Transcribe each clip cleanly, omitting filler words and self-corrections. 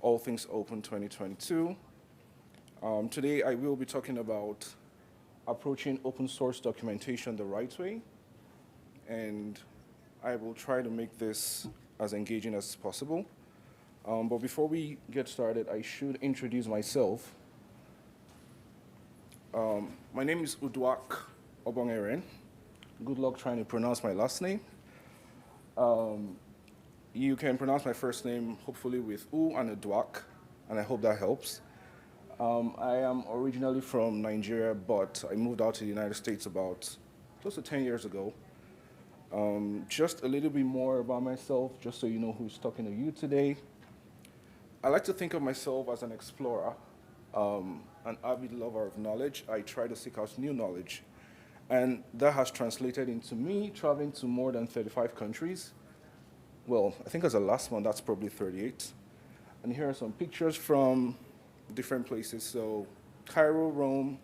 All Things Open 2022. Today I will be talking about approaching open source documentation the right way, and I will try to make this as engaging as possible. But before we get started, I should introduce myself. My name is Uduak Obong-eren. Good luck trying to pronounce my last name. You can pronounce my first name hopefully with U and a Duak, and I hope that helps. I am originally from Nigeria, but I moved out to the United States about close to 10 years ago. Just a little bit more about myself, just so you know who's talking to you today. I like to think of myself as an explorer, an avid lover of knowledge. I try to seek out new knowledge. And that has translated into me traveling to more than 35 countries. Well, I think as a last one, that's probably 38. And here are some pictures from different places. So Cairo, Rome,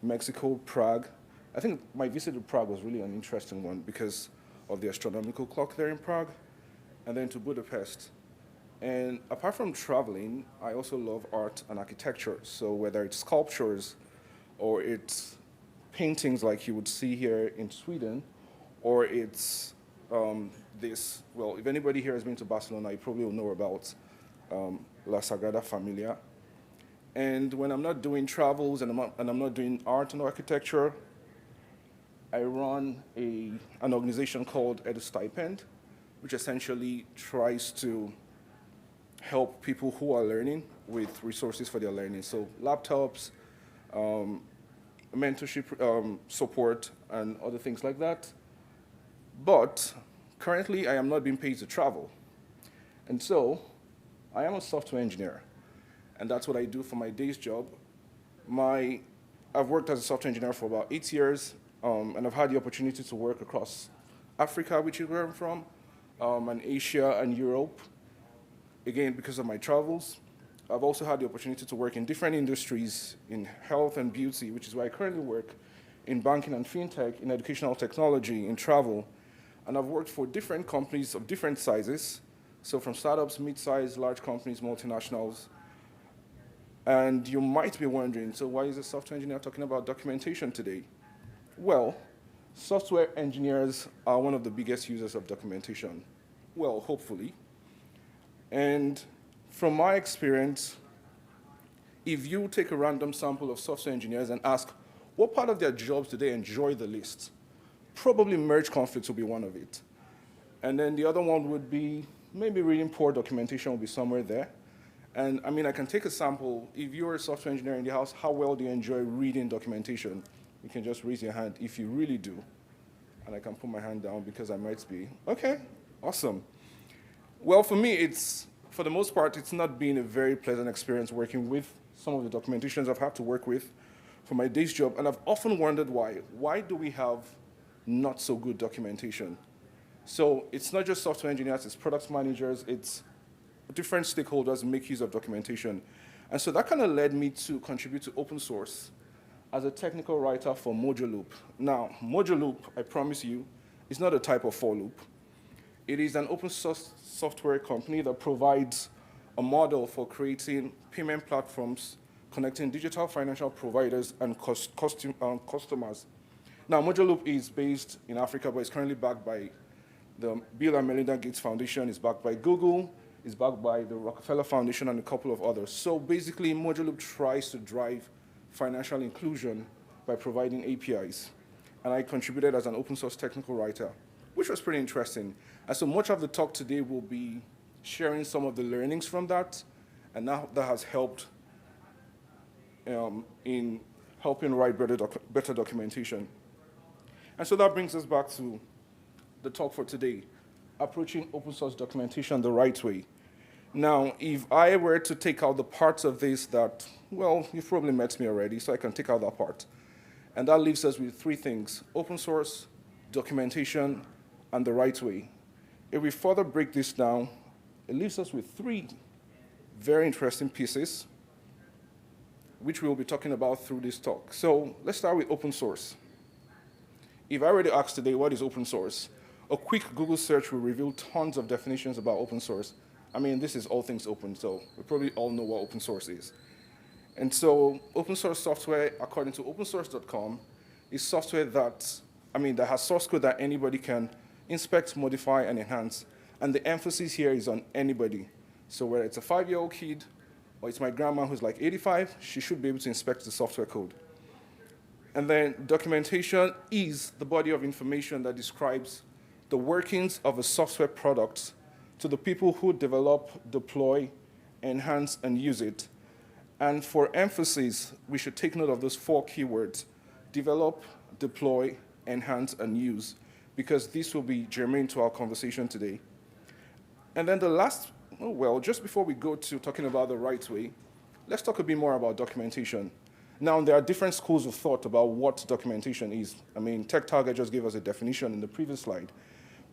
Mexico, Prague. I think my visit to Prague was really an interesting one because of the astronomical clock there in Prague. And then to Budapest. And apart from traveling, I also love art and architecture. So whether it's sculptures or it's paintings like you would see here in Sweden, or it's well, if anybody here has been to Barcelona, you probably will know about La Sagrada Familia. And when I'm not doing travels and I'm not doing art and architecture, I run an organization called EduStipend, which essentially tries to help people who are learning with resources for their learning. So laptops, mentorship support, and other things like that. But currently, I am not being paid to travel. And so I am a software engineer, and that's what I do for my day's job. I've worked as a software engineer for about 8 years, and I've had the opportunity to work across Africa, which is where I'm from, and Asia and Europe, again, because of my travels. I've also had the opportunity to work in different industries in health and beauty, which is where I currently work, in banking and fintech, in educational technology, in travel. And I've worked for different companies of different sizes, so from startups, mid-sized, large companies, multinationals. And you might be wondering, so why is a software engineer talking about documentation today? Well, software engineers are one of the biggest users of documentation. Well, hopefully. And from my experience, if you take a random sample of software engineers and ask, what part of their jobs do they enjoy the least? Probably merge conflicts will be one of it. And then the other one would be maybe reading poor documentation will be somewhere there. And I mean, I can take a sample. If you're a software engineer in the house, how well do you enjoy reading documentation? You can just raise your hand if you really do. And I can put my hand down because I might be. Okay, awesome. Well, for me, for the most part, it's not been a very pleasant experience working with some of the documentations I've had to work with for my day's job. And I've often wondered why. Why do we have not so good documentation? So it's not just software engineers, it's product managers, it's different stakeholders make use of documentation. And so that kind of led me to contribute to open source as a technical writer for Moduloop. Now, Moduloop, I promise you, is not a type of for loop. It is an open source software company that provides a model for creating payment platforms, connecting digital financial providers and customers. Now, Moduloop is based in Africa, but it's currently backed by the Bill and Melinda Gates Foundation, it's backed by Google, it's backed by the Rockefeller Foundation and a couple of others. So basically, Moduloop tries to drive financial inclusion by providing APIs. And I contributed as an open source technical writer, which was pretty interesting. And so much of the talk today will be sharing some of the learnings from that, and now that has helped in helping write better documentation. And so that brings us back to the talk for today, approaching open source documentation the right way. Now, if I were to take out the parts of this that, well, you've probably met me already, so I can take out that part. And that leaves us with three things: open source, documentation, and the right way. If we further break this down, it leaves us with three very interesting pieces, which we'll be talking about through this talk. So let's start with open source. If I were to ask today, what is open source? A quick Google search will reveal tons of definitions about open source. I mean, this is all things open, so we probably all know what open source is. And so open source software, according to opensource.com, is software that has source code that anybody can inspect, modify, and enhance. And the emphasis here is on anybody. So whether it's a 5-year-old kid, or it's my grandma who's like 85, she should be able to inspect the software code. And then documentation is the body of information that describes the workings of a software product to the people who develop, deploy, enhance, and use it. And for emphasis, we should take note of those 4 keywords: develop, deploy, enhance, and use, because this will be germane to our conversation today. And then the last, just before we go to talking about the right way, let's talk a bit more about documentation. Now, there are different schools of thought about what documentation is. I mean, TechTarget just gave us a definition in the previous slide.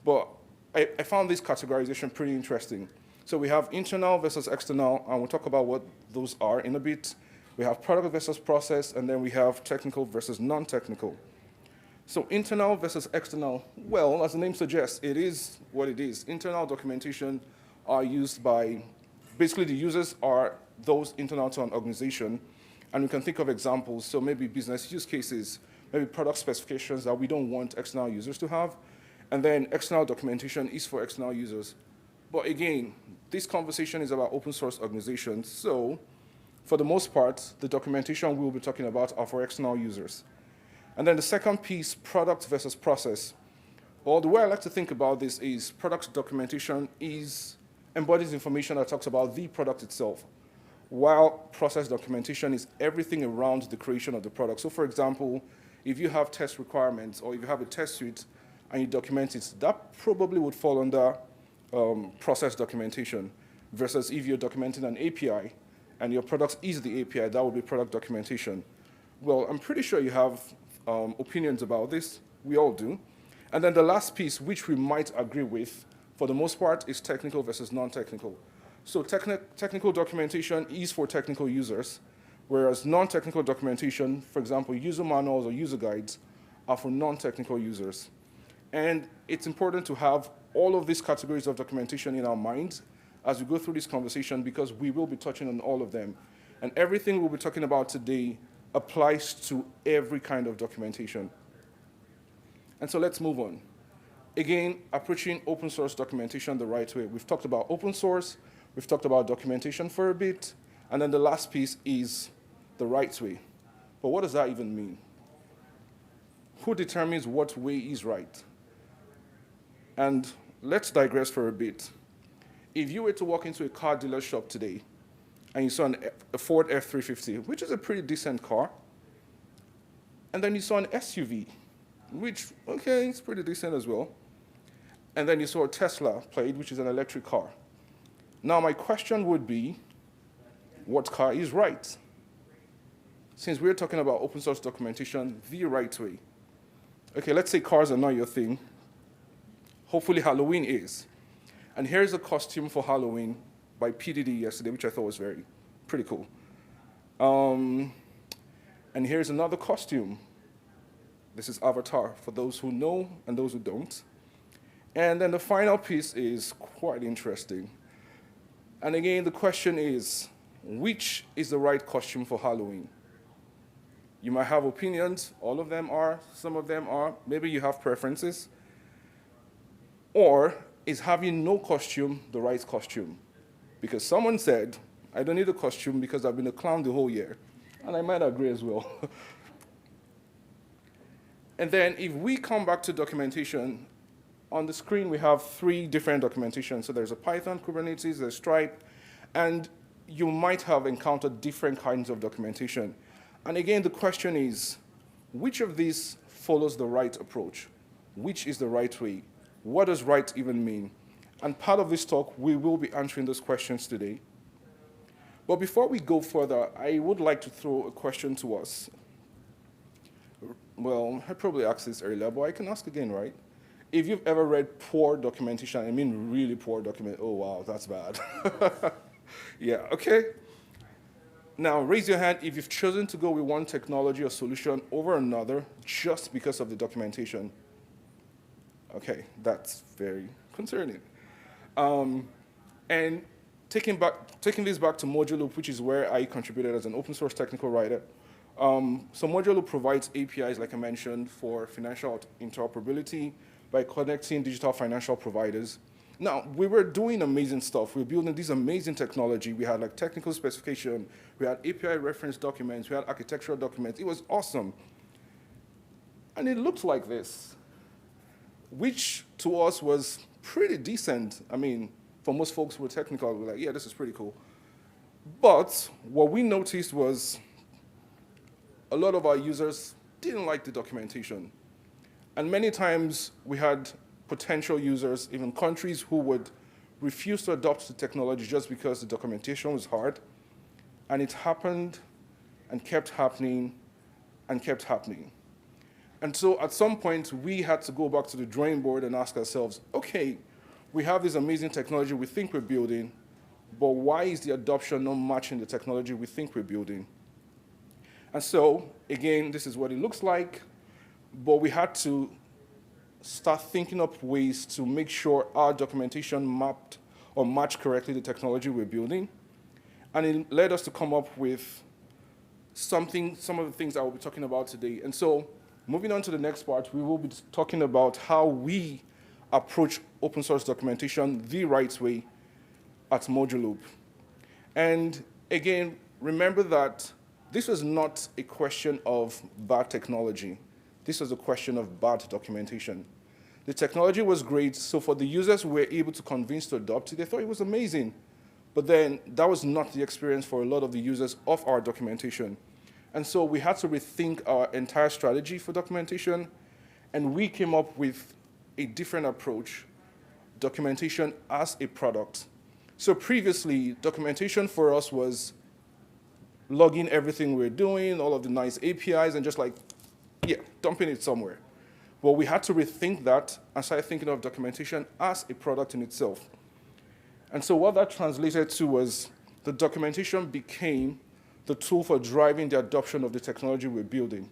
But I found this categorization pretty interesting. So we have internal versus external, and we'll talk about what those are in a bit. We have product versus process, and then we have technical versus non-technical. So internal versus external, well, as the name suggests, it is what it is. Internal documentation are used by, basically the users are those internal to an organization, and we can think of examples, so maybe business use cases, maybe product specifications that we don't want external users to have, and then external documentation is for external users. But again, this conversation is about open source organizations, so for the most part, the documentation we'll be talking about are for external users. And then the second piece, product versus process. Well, the way I like to think about this is product documentation embodies information that talks about the product itself, while process documentation is everything around the creation of the product. So for example, if you have test requirements or if you have a test suite and you document it, that probably would fall under process documentation, versus if you're documenting an API and your product is the API, that would be product documentation. Well, I'm pretty sure you have opinions about this. We all do. And then the last piece, which we might agree with, for the most part, is technical versus non-technical. So technical documentation is for technical users, whereas non-technical documentation, for example, user manuals or user guides, are for non-technical users. And it's important to have all of these categories of documentation in our minds as we go through this conversation, because we will be touching on all of them. And everything we'll be talking about today applies to every kind of documentation. And so let's move on. Again, approaching open source documentation the right way. We've talked about open source, we've talked about documentation for a bit, and then the last piece is the right way. But what does that even mean? Who determines what way is right? And let's digress for a bit. If you were to walk into a car dealer shop today and you saw a Ford F-350, which is a pretty decent car, and then you saw an SUV, which, okay, it's pretty decent as well, and then you saw a Tesla Plaid, which is an electric car. Now, my question would be, what car is right? Since we're talking about open source documentation the right way. Okay, let's say cars are not your thing. Hopefully Halloween is. And here's a costume for Halloween by PDD yesterday, which I thought was pretty cool. And here's another costume. This is Avatar, for those who know and those who don't. And then the final piece is quite interesting. And again, the question is, which is the right costume for Halloween? You might have opinions. All of them are. Some of them are. Maybe you have preferences. Or is having no costume the right costume? Because someone said, I don't need a costume because I've been a clown the whole year. And I might agree as well. And then if we come back to documentation, on the screen we have 3 different documentations. So there's a Python, Kubernetes, there's Stripe, and you might have encountered different kinds of documentation. And again, the question is, which of these follows the right approach? Which is the right way? What does right even mean? And part of this talk, we will be answering those questions today. But before we go further, I would like to throw a question to us. Well, I probably asked this earlier, but I can ask again, right? If you've ever read poor documentation, I mean really poor document, oh wow, that's bad. Yeah, okay. Now, raise your hand if you've chosen to go with one technology or solution over another just because of the documentation. Okay, that's very concerning. And taking this back to Moduloop, which is where I contributed as an open source technical writer. So Moduloop provides APIs, like I mentioned, for financial interoperability by connecting digital financial providers. Now, we were doing amazing stuff. We were building this amazing technology. We had like technical specification, we had API reference documents, we had architectural documents. It was awesome. And it looked like this, which to us was pretty decent. I mean, for most folks who were technical, we were like, yeah, this is pretty cool. But what we noticed was a lot of our users didn't like the documentation. And many times we had potential users, even countries, who would refuse to adopt the technology just because the documentation was hard. And it happened and kept happening and kept happening. And so at some point, we had to go back to the drawing board and ask ourselves, okay, we have this amazing technology we think we're building, but why is the adoption not matching the technology we think we're building? And so, again, this is what it looks like, but we had to start thinking up ways to make sure our documentation mapped or matched correctly the technology we're building. And it led us to come up with some of the things I will be talking about today. And so, moving on to the next part, we will be talking about how we approach open source documentation the right way at Moduloop. And again, remember that this was not a question of bad technology. This was a question of bad documentation. The technology was great, so for the users who were able to convince to adopt it, they thought it was amazing. But then that was not the experience for a lot of the users of our documentation. And so we had to rethink our entire strategy for documentation, and we came up with a different approach, documentation as a product. So previously, documentation for us was logging everything we're doing, all of the nice APIs, and just like, yeah, dumping it somewhere. Well, we had to rethink that and start thinking of documentation as a product in itself. And so what that translated to was the documentation became the tool for driving the adoption of the technology we're building.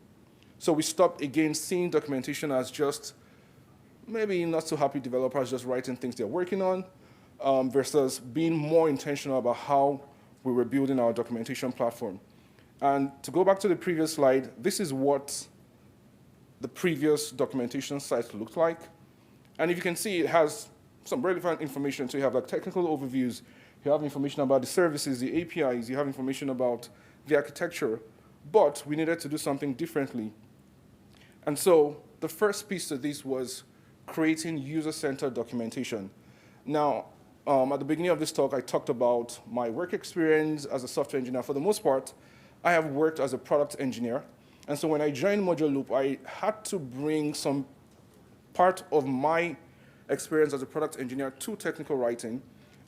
So we stopped, again, seeing documentation as just maybe not so happy developers just writing things they're working on, versus being more intentional about how we were building our documentation platform. And to go back to the previous slide, this is what the previous documentation site looked like. And if you can see, it has some relevant information. So you have like technical overviews, you have information about the services, the APIs, you have information about the architecture, but we needed to do something differently. And so the first piece of this was creating user-centered documentation. Now, at the beginning of this talk, I talked about my work experience as a software engineer. For the most part, I have worked as a product engineer. And so when I joined Moduloop, I had to bring some part of my experience as a product engineer to technical writing,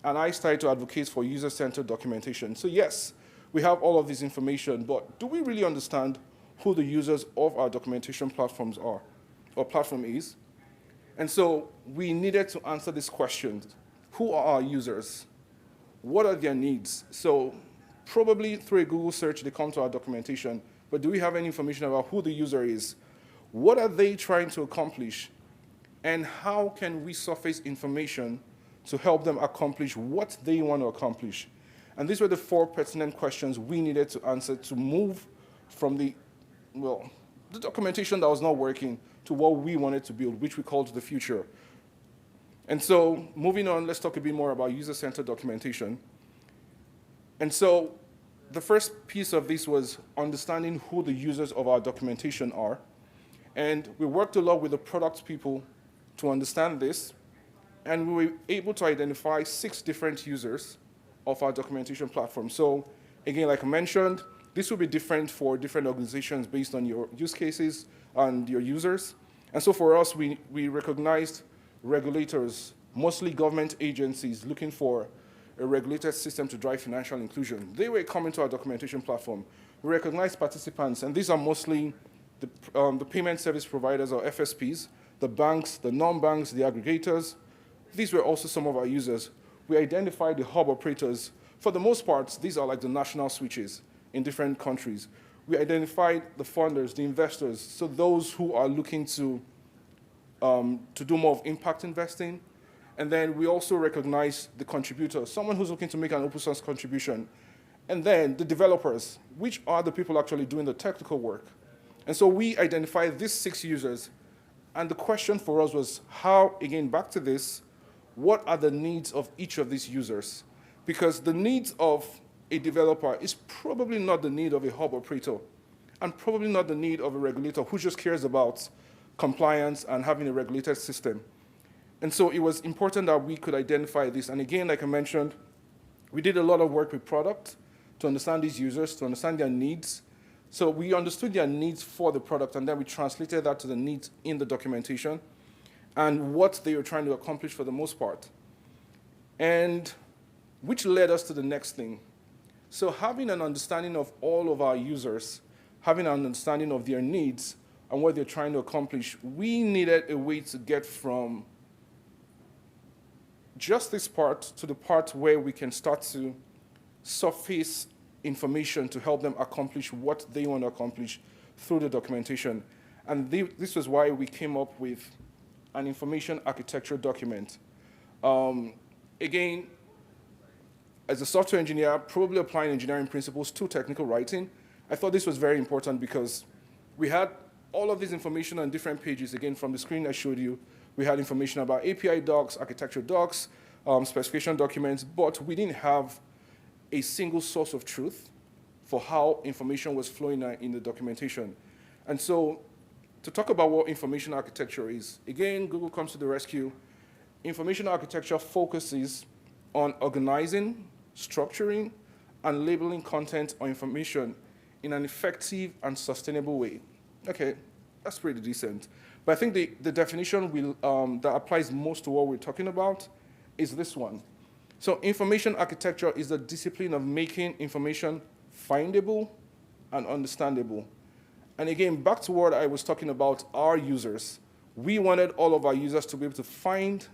and I started to advocate for user-centered documentation. So yes, we have all of this information, but do we really understand who the users of our documentation platforms are, or platform is? And so we needed to answer these questions. Who are our users? What are their needs? So probably through a Google search, they come to our documentation, but do we have any information about who the user is? What are they trying to accomplish? And how can we surface information to help them accomplish what they want to accomplish? And these were the 4 pertinent questions we needed to answer to move from the documentation that was not working to what we wanted to build, which we called the future. And so moving on, let's talk a bit more about user-centered documentation. And so the first piece of this was understanding who the users of our documentation are. And we worked a lot with the product people to understand this. And we were able to identify 6 different users of our documentation platform. So again, like I mentioned, this will be different for different organizations based on your use cases and your users. And so for us, we recognized regulators, mostly government agencies looking for a regulated system to drive financial inclusion. They were coming to our documentation platform. We recognized participants, and these are mostly the payment service providers, or FSPs, the banks, the non-banks, the aggregators. These were also some of our users. We identified the hub operators. For the most part, these are like the national switches in different countries. We identified the funders, the investors, so those who are looking to do more of impact investing. And then we also recognize the contributor, someone who's looking to make an open source contribution. And then the developers, which are the people actually doing the technical work. And so we identified these 6 users. And the question for us was how, again, back to this, what are the needs of each of these users? Because the needs of a developer is probably not the need of a hub operator, and probably not the need of a regulator who just cares about compliance and having a regulated system. And so it was important that we could identify this. And again, like I mentioned, we did a lot of work with product to understand these users, to understand their needs. So we understood their needs for the product, and then we translated that to the needs in the documentation and what they were trying to accomplish for the most part. And which led us to the next thing. So having an understanding of all of our users, having an understanding of their needs and what they're trying to accomplish, we needed a way to get from just this part to the part where we can start to surface information to help them accomplish what they want to accomplish through the documentation. And this was why we came up with an information architecture document. Again, as a software engineer, probably applying engineering principles to technical writing, I thought this was very important because we had all of this information on different pages. Again, from the screen I showed you, we had information about API docs, architecture docs, specification documents, but we didn't have a single source of truth for how information was flowing in the documentation. And so to talk about what information architecture is, again, Google comes to the rescue. Information architecture focuses on organizing, structuring, and labeling content or information in an effective and sustainable way. Okay, that's pretty decent. But I think the definition that applies most to what we're talking about is this one. So information architecture is the discipline of making information findable and understandable. And again, back to what I was talking about, our users. We wanted all of our users to be able to find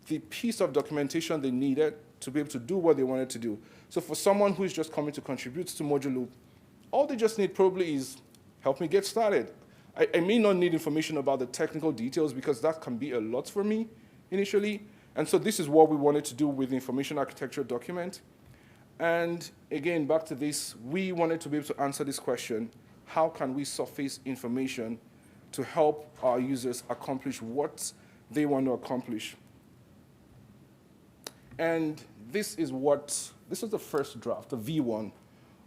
the piece of documentation they needed to be able to do what they wanted to do. So for someone who is just coming to contribute to Moduloop, all they just need probably is help me get started. I may not need information about the technical details because that can be a lot for me initially. And so this is what we wanted to do with the information architecture document. And again, back to this, we wanted to be able to answer this question: how can we surface information to help our users accomplish what they want to accomplish? And this is the first draft, the V1,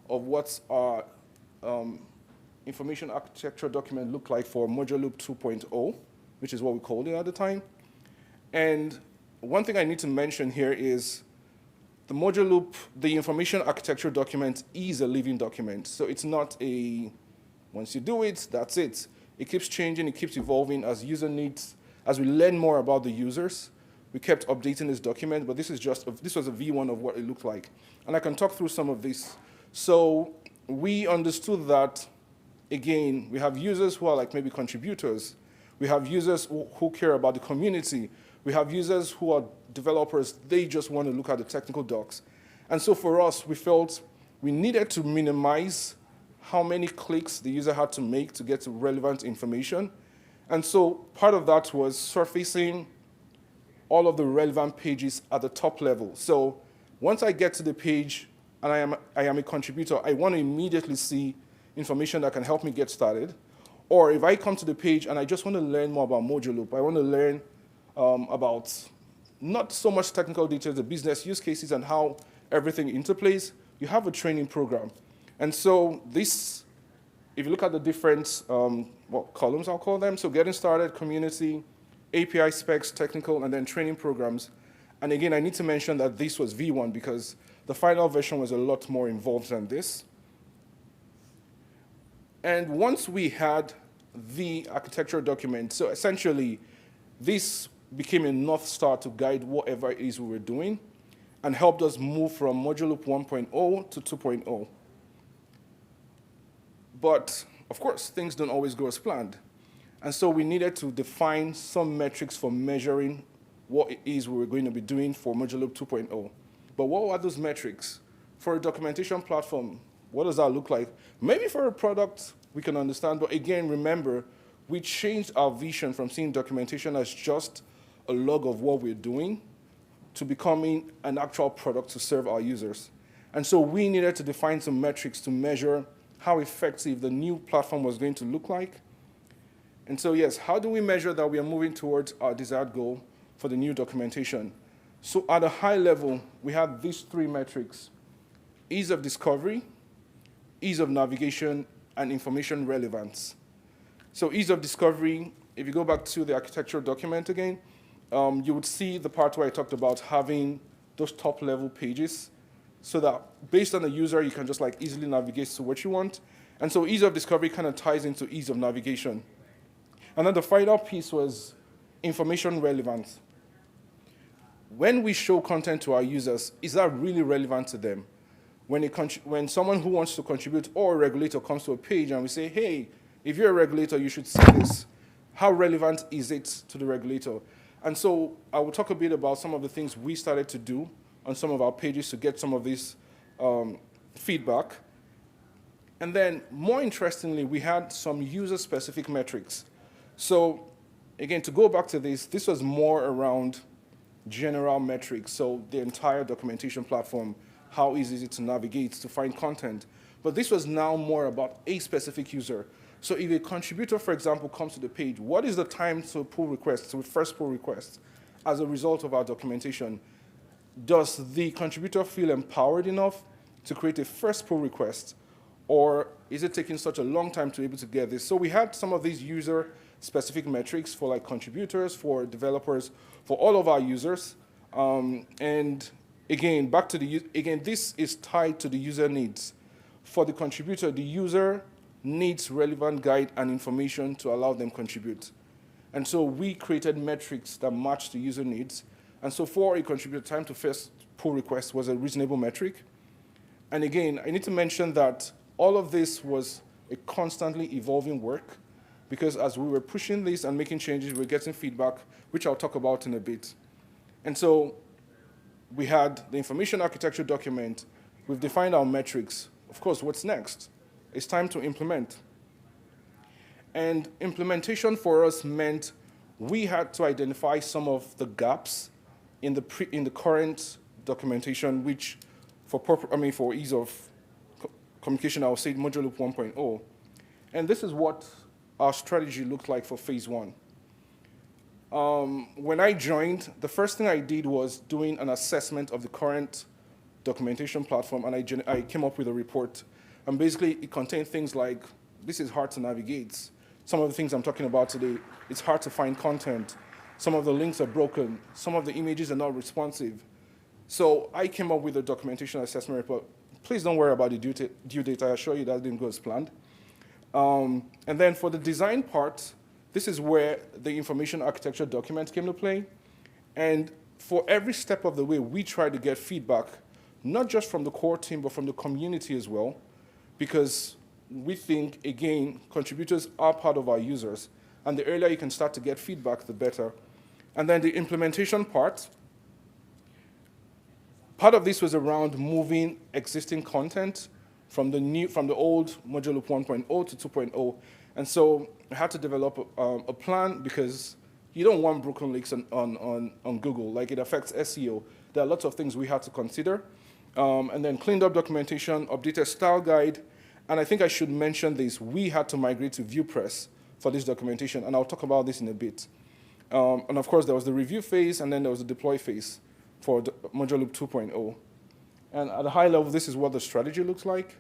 of what our information architecture document looked like for Moduloop 2.0, which is what we called it at the time. And one thing I need to mention here is the Moduloop, the information architecture document is a living document. So it's not once you do it, that's it. It keeps changing, it keeps evolving as user needs, as we learn more about the users. We kept updating this document, but this was a V1 of what it looked like. And I can talk through some of this. So we understood that, again, we have users who are like maybe contributors. We have users who care about the community. We have users who are developers. They just want to look at the technical docs. And so for us, we felt we needed to minimize how many clicks the user had to make to get to relevant information. And so part of that was surfacing all of the relevant pages at the top level. So once I get to the page and I am a contributor, I want to immediately see information that can help me get started. Or if I come to the page and I just want to learn more about Moduloop, I want to learn about not so much technical details, the business use cases and how everything interplays, you have a training program. And so this, if you look at the different columns, I'll call them, so getting started, community, API specs, technical, and then training programs. And again, I need to mention that this was V1 because the final version was a lot more involved than this. And once we had the architecture document, so essentially this became a North Star to guide whatever it is we were doing and helped us move from Moduloop 1.0 to 2.0. But of course, things don't always go as planned. And so we needed to define some metrics for measuring what it is we were going to be doing for Moduloop 2.0. But what are those metrics? For a documentation platform, what does that look like? Maybe for a product, we can understand. But again, remember, we changed our vision from seeing documentation as just a log of what we're doing to becoming an actual product to serve our users. And so we needed to define some metrics to measure how effective the new platform was going to look like. And so yes, how do we measure that we are moving towards our desired goal for the new documentation? So at a high level, we have these three metrics: ease of discovery, ease of navigation, and information relevance. So ease of discovery, if you go back to the architecture document again, you would see the part where I talked about having those top-level pages so that based on the user, you can just like easily navigate to what you want. And so ease of discovery kind of ties into ease of navigation. And then the final piece was information relevance. When we show content to our users, is that really relevant to them? When someone who wants to contribute or a regulator comes to a page and we say, hey, if you're a regulator, you should see this, how relevant is it to the regulator? And so I will talk a bit about some of the things we started to do on some of our pages to get some of this feedback. And then more interestingly, we had some user-specific metrics. So again, to go back to this was more around general metrics. So the entire documentation platform, how easy is it to navigate, to find content. But this was now more about a specific user. So if a contributor, for example, comes to the page, what is the time to pull requests, to first pull requests as a result of our documentation? Does the contributor feel empowered enough to create a first pull request? Or is it taking such a long time to be able to get this? So we had some of these user-specific metrics for like contributors, for developers, for all of our users. And again, this is tied to the user needs. For the contributor, the user needs relevant guide and information to allow them contribute. And so we created metrics that match the user needs. And so for a contributor, time to first pull request was a reasonable metric. And again, I need to mention that all of this was a constantly evolving work, because as we were pushing this and making changes, we were getting feedback, which I'll talk about in a bit. And so we had the information architecture document. We've defined our metrics. Of course, what's next? It's time to implement. And implementation for us meant we had to identify some of the gaps in the current documentation, which for ease of communication, I would say Moduloop 1.0. And this is what our strategy looked like for phase one. When I joined, the first thing I did was doing an assessment of the current documentation platform, and I came up with a report. And basically, it contained things like, this is hard to navigate. Some of the things I'm talking about today, it's hard to find content. Some of the links are broken. Some of the images are not responsive. So I came up with a documentation assessment report. Please don't worry about the due date. I assure you that didn't go as planned. And then for the design part, this is where the information architecture document came to play. And for every step of the way, we tried to get feedback, not just from the core team, but from the community as well, because we think, again, contributors are part of our users, and the earlier you can start to get feedback, the better. And then the implementation part of this was around moving existing content from the old Moduloop 1.0 to 2.0. And so I had to develop a plan, because you don't want broken links on Google. Like, it affects SEO. There are lots of things we had to consider. And then cleaned up documentation, updated style guide. And I think I should mention this. We had to migrate to ViewPress for this documentation, and I'll talk about this in a bit. And of course, there was the review phase, and then there was the deploy phase for Moduloop 2.0. And at a high level, this is what the strategy looks like.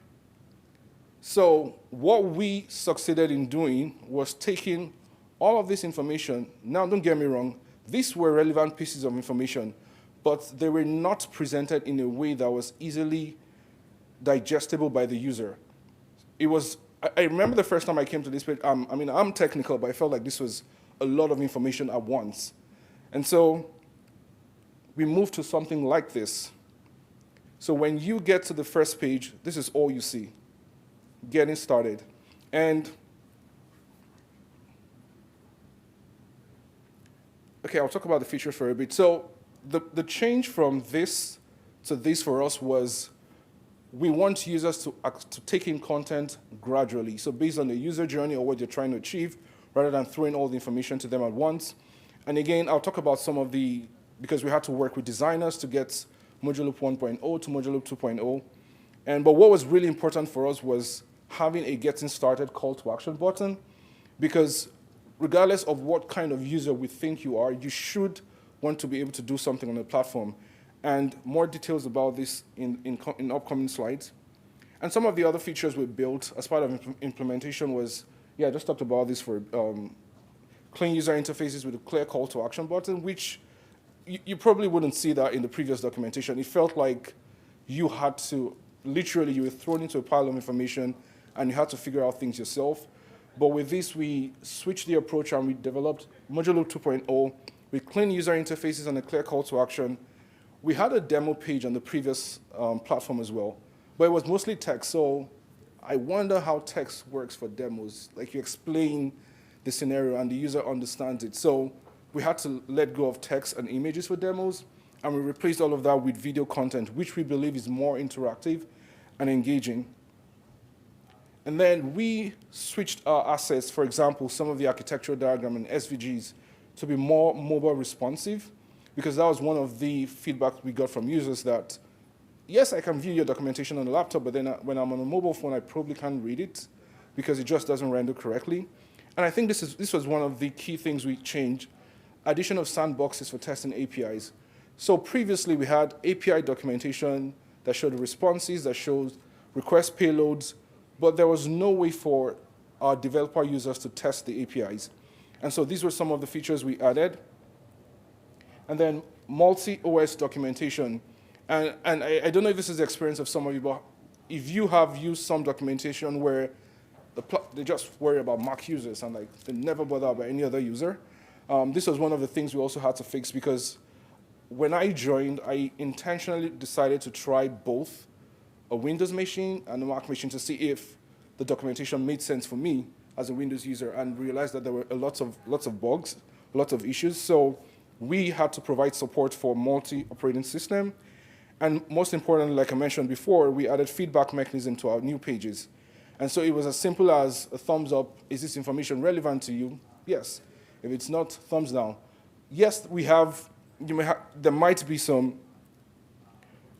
So what we succeeded in doing was taking all of this information. Now, don't get me wrong. These were relevant pieces of information, but they were not presented in a way that was easily digestible by the user. I remember the first time I came to this page, I'm technical, but I felt like this was a lot of information at once. And so we moved to something like this. So when you get to the first page, this is all you see, getting started. And okay, I'll talk about the features for a bit. So the change from this to this for us was, we want users to take in content gradually. So based on the user journey or what you're trying to achieve, rather than throwing all the information to them at once. And again, I'll talk about some of the because we had to work with designers to get Moduloop 1.0 to Moduloop 2.0. But what was really important for us was having a getting started call to action button, because regardless of what kind of user we think you are, you should want to be able to do something on the platform. And more details about this in upcoming slides. And some of the other features we built as part of implementation was, I just talked about this for clean user interfaces with a clear call to action button, which you probably wouldn't see that in the previous documentation. It felt like you had to, literally, you were thrown into a pile of information and you had to figure out things yourself. But with this, we switched the approach and we developed Moduloop 2.0 with clean user interfaces and a clear call to action. We had a demo page on the previous platform as well, but it was mostly text. So I wonder how text works for demos. Like, you explain the scenario and the user understands it. So we had to let go of text and images for demos, and we replaced all of that with video content, which we believe is more interactive and engaging. And then we switched our assets, for example, some of the architectural diagram and SVGs, to be more mobile responsive, because that was one of the feedback we got from users that, yes, I can view your documentation on a laptop, but then when I'm on a mobile phone, I probably can't read it because it just doesn't render correctly. And I think this was one of the key things we changed, addition of sandboxes for testing APIs. So previously, we had API documentation that showed the responses, that shows request payloads, but there was no way for our developer users to test the APIs. And so these were some of the features we added. And then multi-OS documentation. And I don't know if this is the experience of some of you, but if you have used some documentation where they just worry about Mac users and like they never bother about any other user, this was one of the things we also had to fix, because when I joined, I intentionally decided to try both a Windows machine and a Mac machine to see if the documentation made sense for me as a Windows user, and realized that there were lots of bugs, lots of issues. So we had to provide support for multi-operating system. And most importantly, like I mentioned before, we added feedback mechanism to our new pages. And so it was as simple as a thumbs up. Is this information relevant to you? Yes. If it's not, thumbs down. Yes, there might be some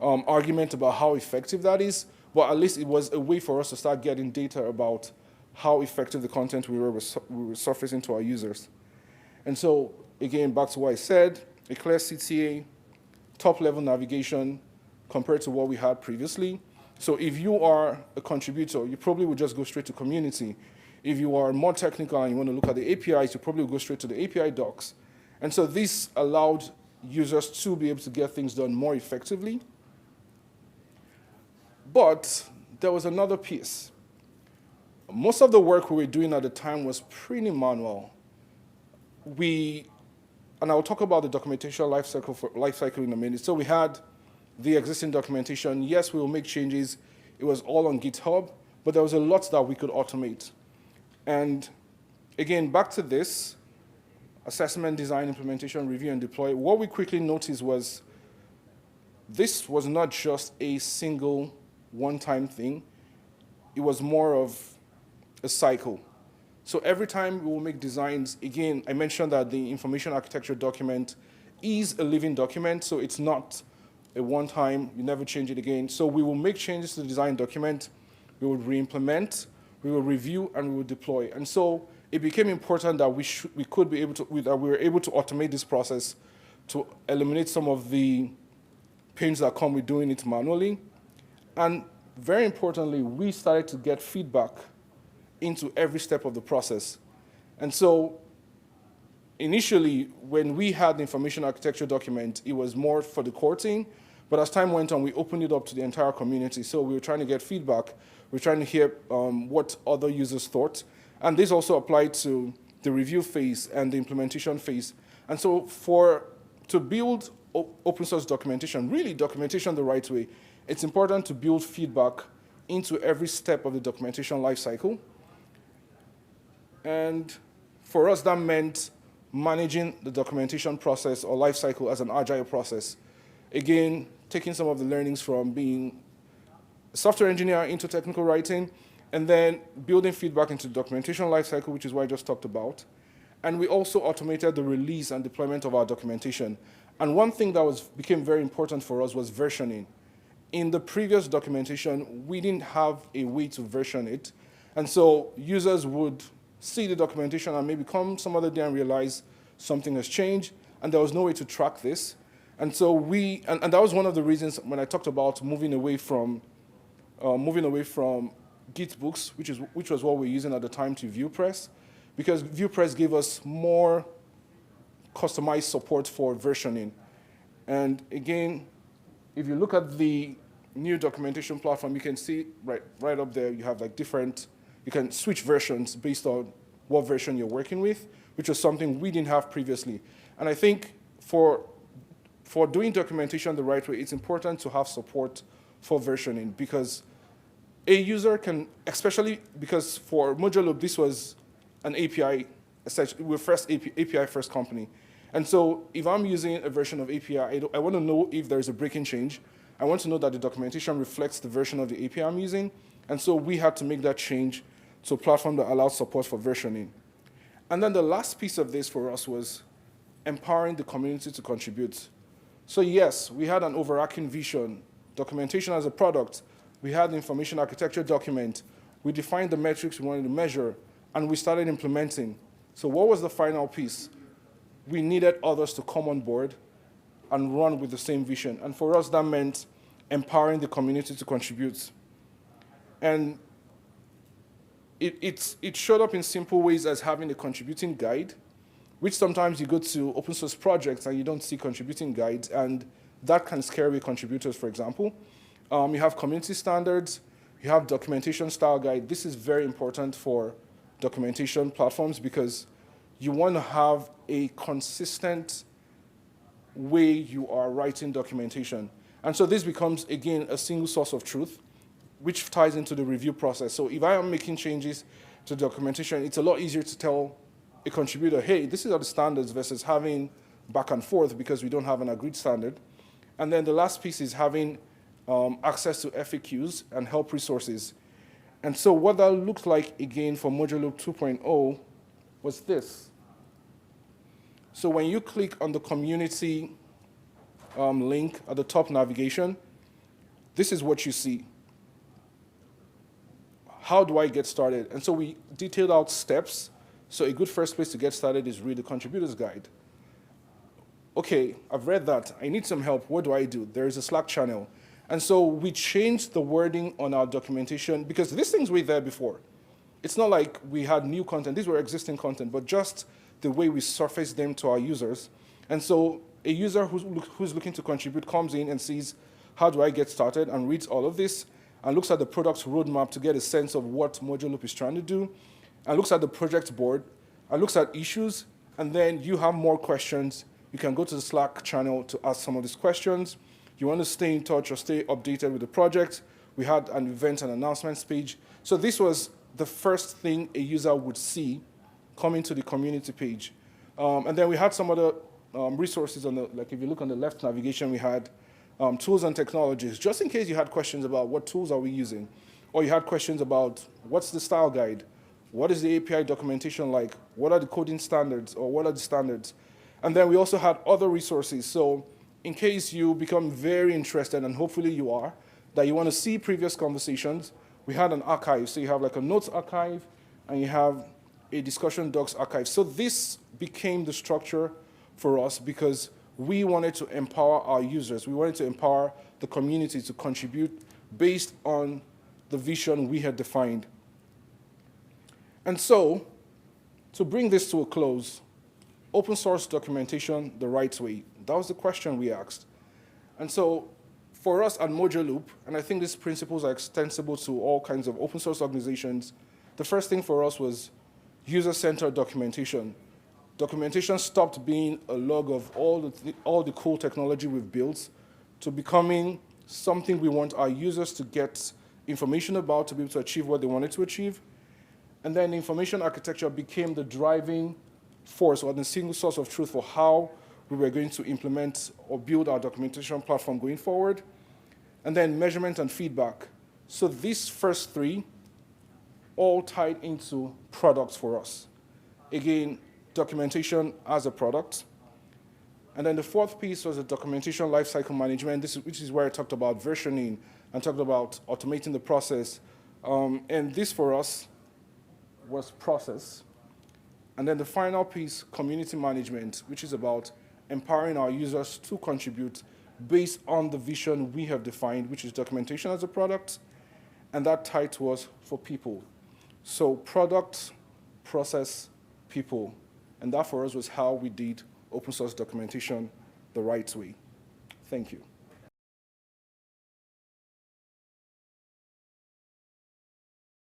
argument about how effective that is, but at least it was a way for us to start getting data about how effective the content we were surfacing to our users. And so, again, back to what I said, a clear CTA, top-level navigation compared to what we had previously. So if you are a contributor, you probably would just go straight to community. If you are more technical and you want to look at the APIs, you probably would go straight to the API docs. And so this allowed users to be able to get things done more effectively. But there was another piece. Most of the work we were doing at the time was pretty manual. And I'll talk about the documentation lifecycle in a minute. So we had the existing documentation. Yes, we will make changes. It was all on GitHub, but there was a lot that we could automate. And again, back to this, assessment, design, implementation, review, and deploy. What we quickly noticed was this was not just a single one-time thing. It was more of a cycle. So every time we will make designs, again, I mentioned that the information architecture document is a living document, so it's not a one-time, you never change it again. So we will make changes to the design document, we will re-implement, we will review, and we will deploy. And so it became important that we were able to automate this process to eliminate some of the pains that come with doing it manually. And very importantly, we started to get feedback into every step of the process. And so initially, when we had the information architecture document, it was more for the core team. But as time went on, we opened it up to the entire community. So we were trying to get feedback. We were trying to hear what other users thought. And this also applied to the review phase and the implementation phase. And so to build open source documentation, really documentation the right way, it's important to build feedback into every step of the documentation lifecycle. And for us, that meant managing the documentation process or lifecycle as an agile process. Again, taking some of the learnings from being a software engineer into technical writing, and then building feedback into the documentation lifecycle, which is what I just talked about. And we also automated the release and deployment of our documentation. And one thing that became very important for us was versioning. In the previous documentation, we didn't have a way to version it. And so users would see the documentation and maybe come some other day and realize something has changed, and there was no way to track this. And so and that was one of the reasons when I talked about moving away from Gitbooks, which was what we were using at the time, to ViewPress, because ViewPress gave us more customized support for versioning. And again, if you look at the new documentation platform, you can see right up there, you have like you can switch versions based on what version you're working with, which was something we didn't have previously. And I think for doing documentation the right way, it's important to have support for versioning, because a user can, especially because for Moduloop, this was an API, essentially, we're API first company. And so if I'm using a version of API, I want to know if there's a breaking change. I want to know that the documentation reflects the version of the API I'm using. And so we had to make that change to a platform that allows support for versioning. And then the last piece of this for us was empowering the community to contribute. So yes, we had an overarching vision, documentation as a product. We had the information architecture document. We defined the metrics we wanted to measure, and we started implementing. So what was the final piece? We needed others to come on board and run with the same vision. And for us, that meant empowering the community to contribute. And it showed up in simple ways as having a contributing guide, which sometimes you go to open source projects and you don't see contributing guides, and that can scare away contributors, for example. You have community standards, you have documentation style guide. This is very important for documentation platforms because you want to have a consistent way you are writing documentation. And so this becomes, again, a single source of truth, which ties into the review process. So if I am making changes to documentation, it's a lot easier to tell a contributor, hey, this is the standards, versus having back and forth because we don't have an agreed standard. And then the last piece is having access to FAQs and help resources. And so what that looked like, again, for Moduloop 2.0 was this. So when you click on the community link at the top navigation, this is what you see. How do I get started? And so we detailed out steps. So a good first place to get started is read the contributor's guide. Okay, I've read that. I need some help. What do I do? There is a Slack channel. And so we changed the wording on our documentation because these things were there before. It's not like we had new content. These were existing content, but just the way we surface them to our users. And so a user who's looking to contribute comes in and sees, how do I get started, and reads all of this, and looks at the product roadmap to get a sense of what Moduloop is trying to do, and looks at the project board, and looks at issues, and then you have more questions. You can go to the Slack channel to ask some of these questions. You want to stay in touch or stay updated with the project. We had an event and announcements page. So this was the first thing a user would see coming to the community page. And then we had some other resources on like if you look on the left navigation, we had tools and technologies, just in case you had questions about what tools are we using, or you had questions about what's the style guide, what is the API documentation like, what are the coding standards, or what are the standards. And then we also had other resources. So in case you become very interested, and hopefully you are, that you want to see previous conversations, we had an archive. So you have like a notes archive, and you have a discussion docs archive. So this became the structure for us because we wanted to empower our users. We wanted to empower the community to contribute based on the vision we had defined. And so, to bring this to a close, open source documentation the right way. That was the question we asked. And so, for us at Moduloop, and I think these principles are extensible to all kinds of open source organizations, the first thing for us was user-centered documentation. Documentation stopped being a log of all the cool technology we've built to becoming something we want our users to get information about to be able to achieve what they wanted to achieve. And then information architecture became the driving force or the single source of truth for how we were going to implement or build our documentation platform going forward. And then measurement and feedback. So these first three all tied into products for us. Again, documentation as a product, And then the fourth piece was the documentation lifecycle management, which is where I talked about versioning and talked about automating the process. And this for us was process. And then the final piece, community management, which is about empowering our users to contribute based on the vision we have defined, which is documentation as a product, and that tied to us for people. So product, process, people. And that for us was how we did open source documentation the right way. Thank you.